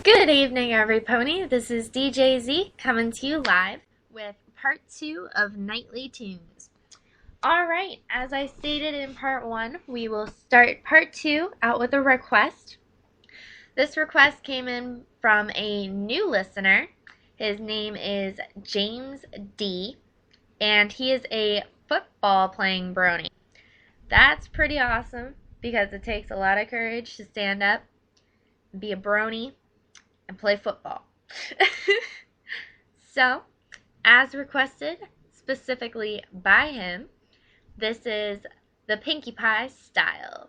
Good evening, everypony. This is DJ Z coming to you live with part 2 of Nightly Tunes. Alright, as I stated in part 1, we will start part 2 out with a request. This request came in from a new listener. His name is James D, and he is a football playing brony. That's pretty awesome because it takes a lot of courage to stand up, be a brony, and play football. So, as requested specifically by him, this is the Pinkie Pie style.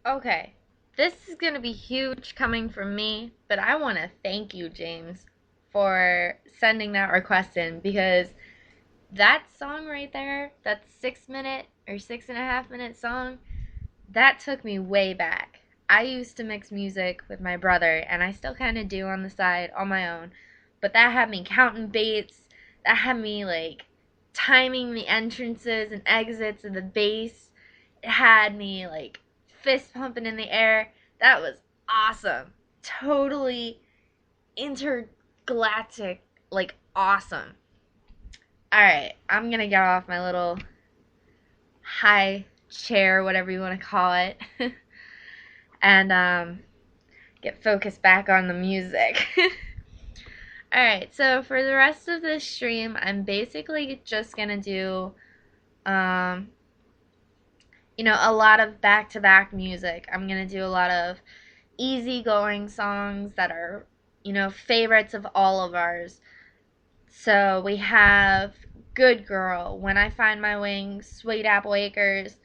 Okay, this is going to be huge coming from me, but I want to thank you, James, for sending that request in because that song right there, that 6 minute or 6.5 minute song, that took me way back. I used to mix music with my brother, and I still kind of do on the side on my own, but that had me counting beats, that had me like timing the entrances and exits of the bass. It had me like fist pumping in the air. That was awesome. Totally intergalactic, like awesome. Alright, I'm gonna get off my little high chair, whatever you want to call it, and get focused back on the music. Alright, so for the rest of this stream, I'm basically just gonna do, um, a lot of back-to-back music. I'm gonna do a lot of easygoing songs that are, favorites of all of ours. So we have Good Girl, When I Find My Wings, Sweet Apple Acres,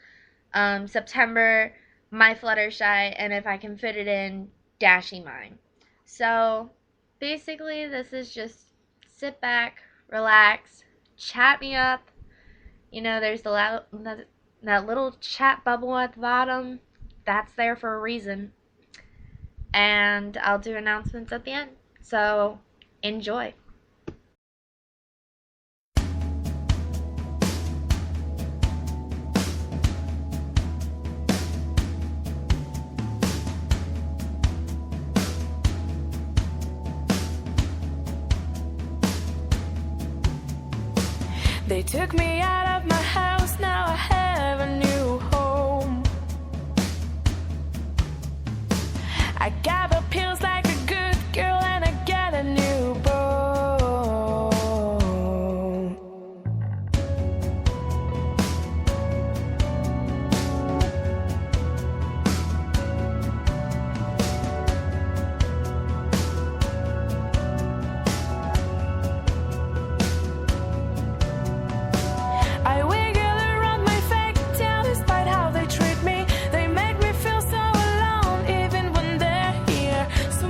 September, My Fluttershy, and If I Can Fit It In, Dashy Mine. So basically this is just sit back, relax, chat me up. There's that little chat bubble at the bottom. That's there for a reason. And I'll do announcements at the end. So enjoy. They took me out of my house, now I have a new home. I gather pills like a good girl and I get a new bone. I wiggle around my fake tail despite how they treat me. They make me feel so alone even when they're here. So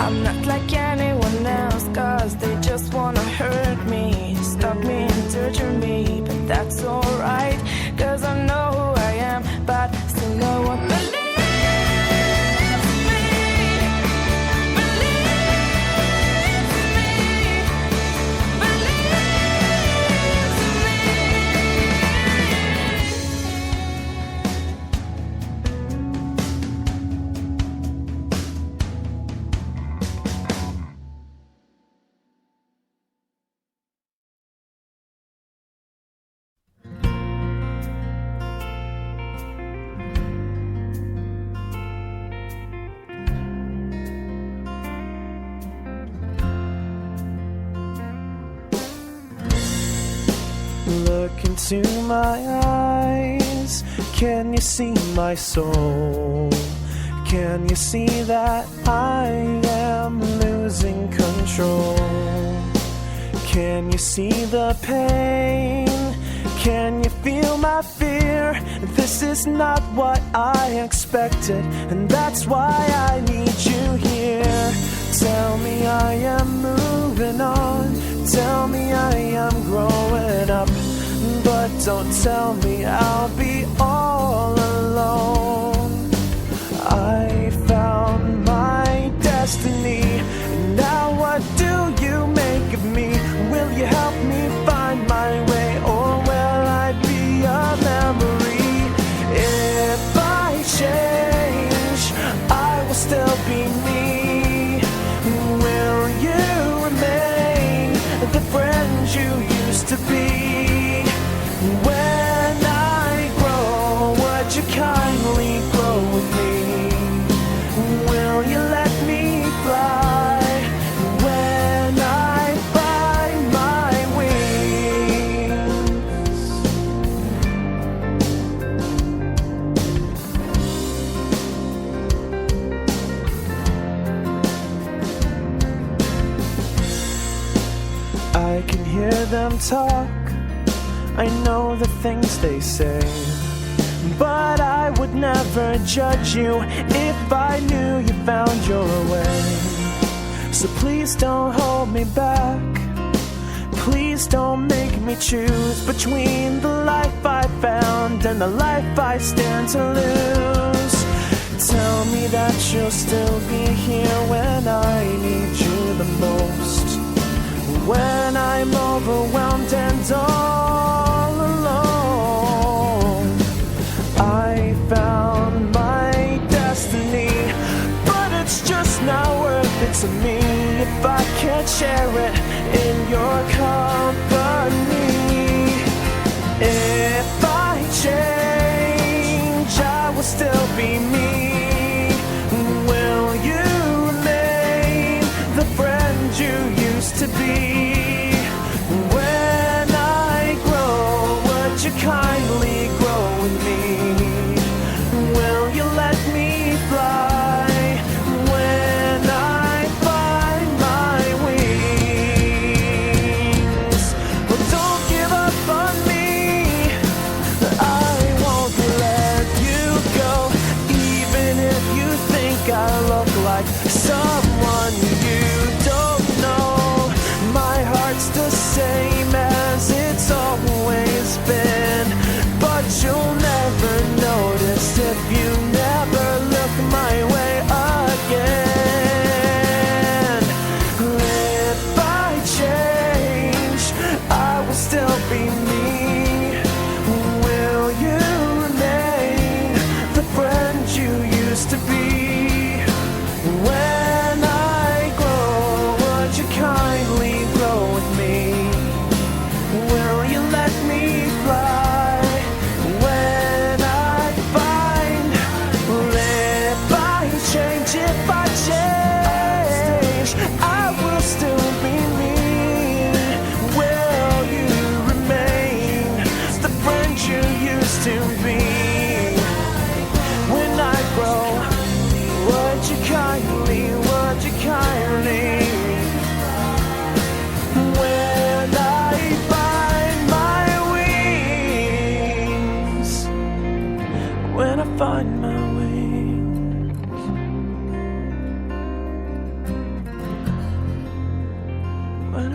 I'm not like anyone else, cause they just wanna hurt me, stop me and torture me. But that's alright, cause I know who I am, but still no one believes me. Look into my eyes. Can you see my soul? Can you see that I am losing control? Can you see the pain? Can you feel my fear? This is not what I expected, and that's why I need you here. Tell me I am moving on. Tell me I am growing up. But don't tell me I'll be all alone. I found my destiny. Now what do you make of me? Will you help me find my way, or will I be a memory? If I change, I will still be me. Will you remain the friend you used to be? When I grow, would you kindly grow with me? Will you let me fly when I find my wings? I can hear them talk. I know the things they say, but I would never judge you if I knew you found your way. So please don't hold me back. Please don't make me choose between the life I found and the life I stand to lose. Tell me that you'll still be here when I need you the most. When I'm overwhelmed and all alone, I found my destiny, but it's just not worth it to me if I can't share it in your company. If I change, I will still be me. Will you remain the friend you used to be? When I grow, would you kindly grow with me? Will you let me fly when I find my wings? Well, don't give up on me. I won't let you go, even if you think I look like someone you don't know. My heart's the same as it's always been, but you'll never notice if you never look my way again. If I change, I will still be me. Will you remain the friend you used to be? When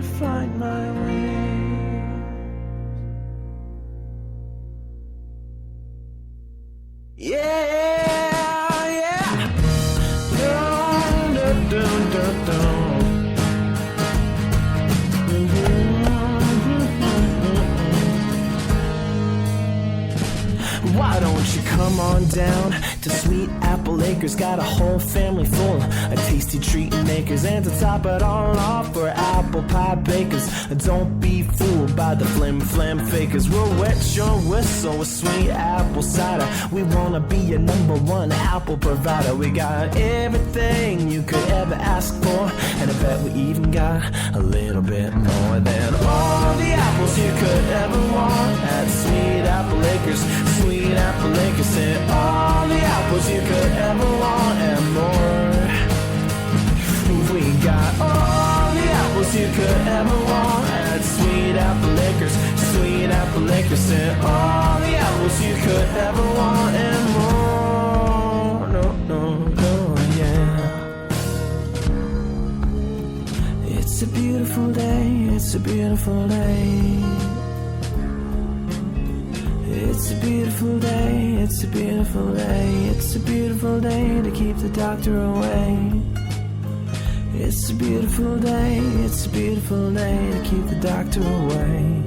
find my way. Yeah, yeah. Dun, dun, dun, dun, dun. Why don't you come on down to Sweet Apple Acres? Got a whole family full of tasty treat makers, and to top it all off, we're apple pie bakers. Don't be fooled by the flim flam fakers. We'll wet your whistle with sweet apple cider. We wanna be your number one apple provider. We got everything you could ever ask for, and I bet we even got a little bit more than all the apples you could ever want at Sweet Apple Acres. Sweet Apple Acres, and all the apples you could ever want and more. We got all the apples you could ever want at Sweet Apple Acres. Sweet Apple Acres, and all the apples you could ever want and more. No, no, no, yeah. It's a beautiful day, it's a beautiful day. It's a beautiful day, it's a beautiful day. It's a beautiful day to keep the doctor away. It's a beautiful day, it's a beautiful day to keep the doctor away.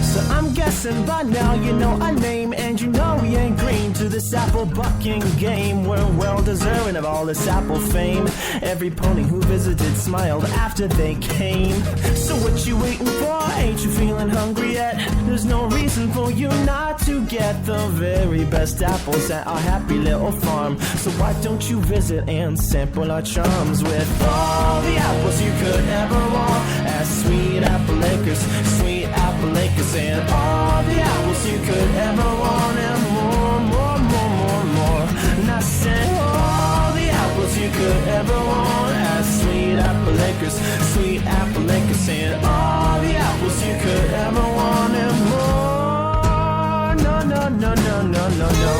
So I'm guessing by now you know our name, and you know we ain't green to this apple bucking game. We're well deserving of all this apple fame. Every pony who visited smiled after they came. So what you waiting for? Ain't you feeling hungry yet? There's no reason for you not to get the very best apples at our happy little farm. So why don't you visit and sample our charms with all the apples you could ever want at Sweet Apple Acres. Sweet Apple Acres, and all the apples you could ever want and more, more, more, more, more. And I said all the apples you could ever want at Sweet Apple Acres. Sweet Apple Acres, and all the apples you could ever want and more. No, no, no, no, no, no, no.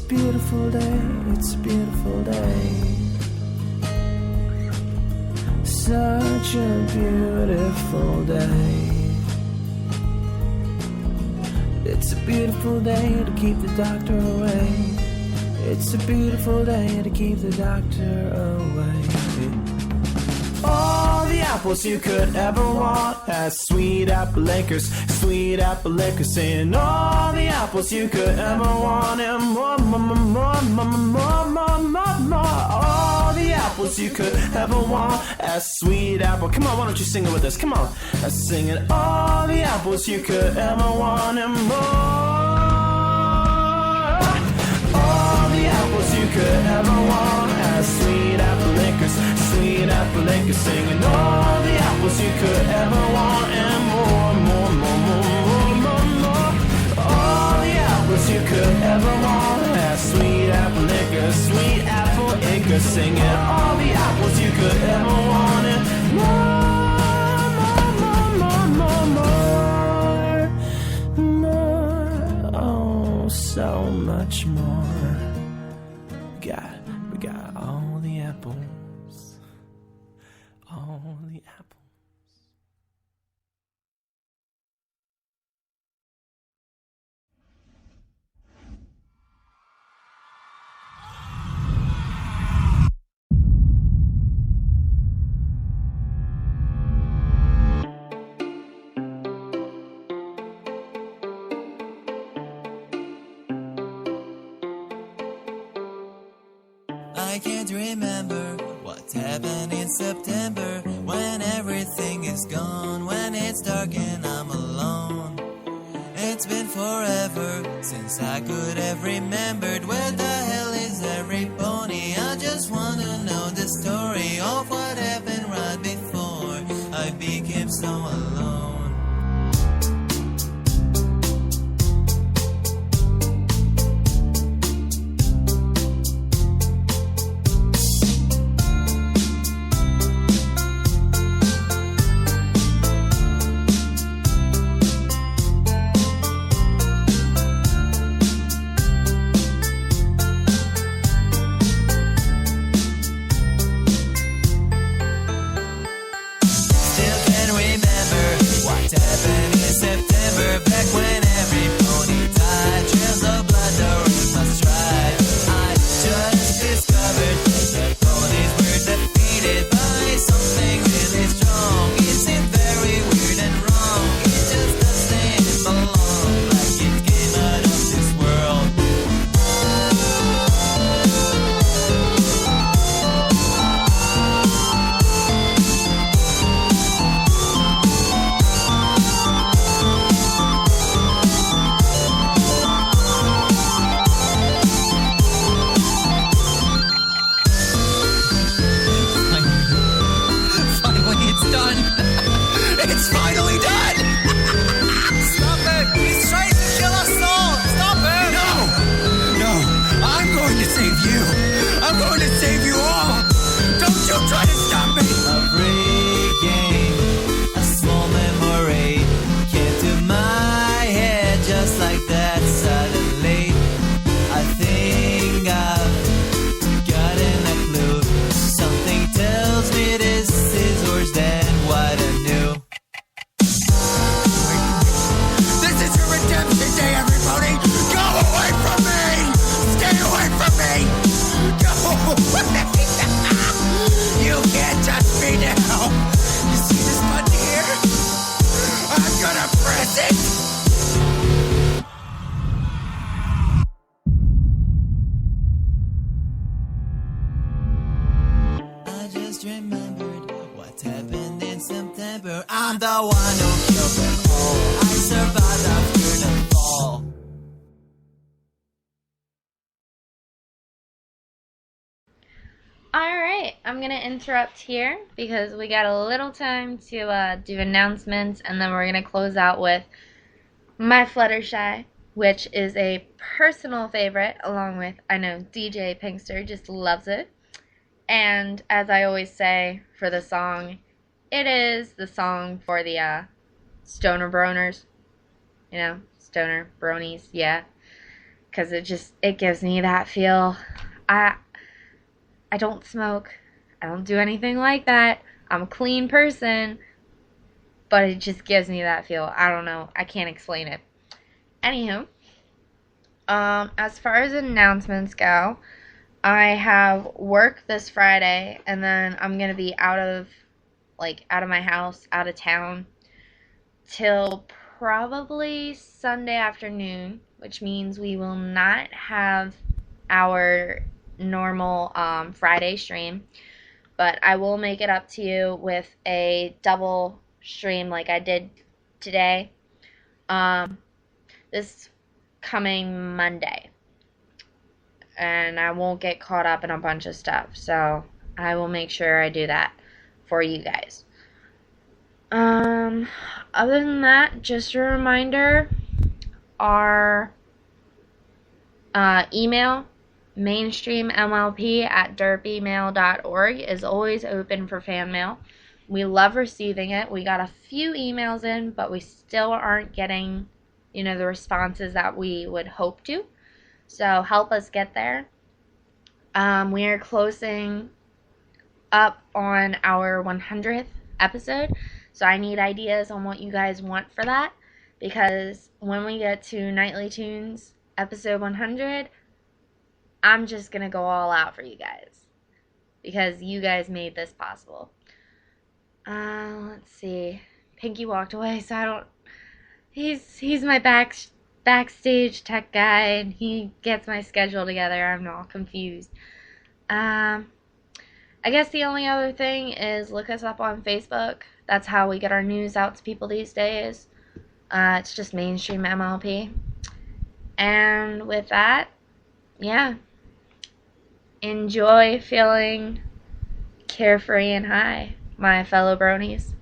Beautiful day, it's a beautiful day. Such a beautiful day. It's a beautiful day to keep the doctor away. It's a beautiful day to keep the doctor away. All the apples you could ever want at Sweet Apple Acres. Sweet Apple Acres, and all the apples you could ever want and more, more, more, more, more, more, more, more, more. All the apples you could ever want at Sweet Apple. Come on, why don't you sing it with us? Come on, let's sing it. All the apples you could ever want and more. All the apples you could ever want at Sweet Apple Acres. Sweet Apple Acres, singing all the apples you could ever want and more, more, more, more, more, more. All the apples you could ever want at Sweet Apple Acres. Sweet Apple Acres, singing all the apples you could ever want and more, more, more, more, more, oh, so much more. We got all the apples. All the apples. I can't remember what happened in September, when everything is gone, when it's dark and I'm alone. It's been forever since I could have remembered where the hell is every pony. I just want to know the story of what happened right before I became so alone. I'm the one who killed them all. I survived after the fall. Alright, I'm going to interrupt here because we got a little time to do announcements, and then we're going to close out with my Fluttershy, which is a personal favorite, along with, I know, DJ Pinkster just loves it. And as I always say for the song, it is the song for the stoner broners. You know, stoner bronies, yeah. Because it gives me that feel. I don't smoke. I don't do anything like that. I'm a clean person. But it just gives me that feel. I don't know. I can't explain it. Anywho, as far as announcements go, I have work this Friday, and then I'm gonna be out of my house, out of town, till probably Sunday afternoon, which means we will not have our normal Friday stream, but I will make it up to you with a double stream like I did today, this coming Monday, and I won't get caught up in a bunch of stuff, so I will make sure I do that for you guys. Other than that, just a reminder, our email, mainstreammlp@derpemail.org, is always open for fan mail. We love receiving it. We got a few emails in, but we still aren't getting, the responses that we would hope to. So help us get there. We are closing up on our 100th episode, so I need ideas on what you guys want for that, because when we get to Nightly Tunes episode 100, I'm just gonna go all out for you guys, because you guys made this possible. Let's see. Pinky walked away, so I don't. He's my backstage tech guy, and he gets my schedule together. I'm all confused. I guess the only other thing is look us up on Facebook. That's how we get our news out to people these days. It's just Mainstream MLP. And with that, yeah. Enjoy feeling carefree and high, my fellow bronies.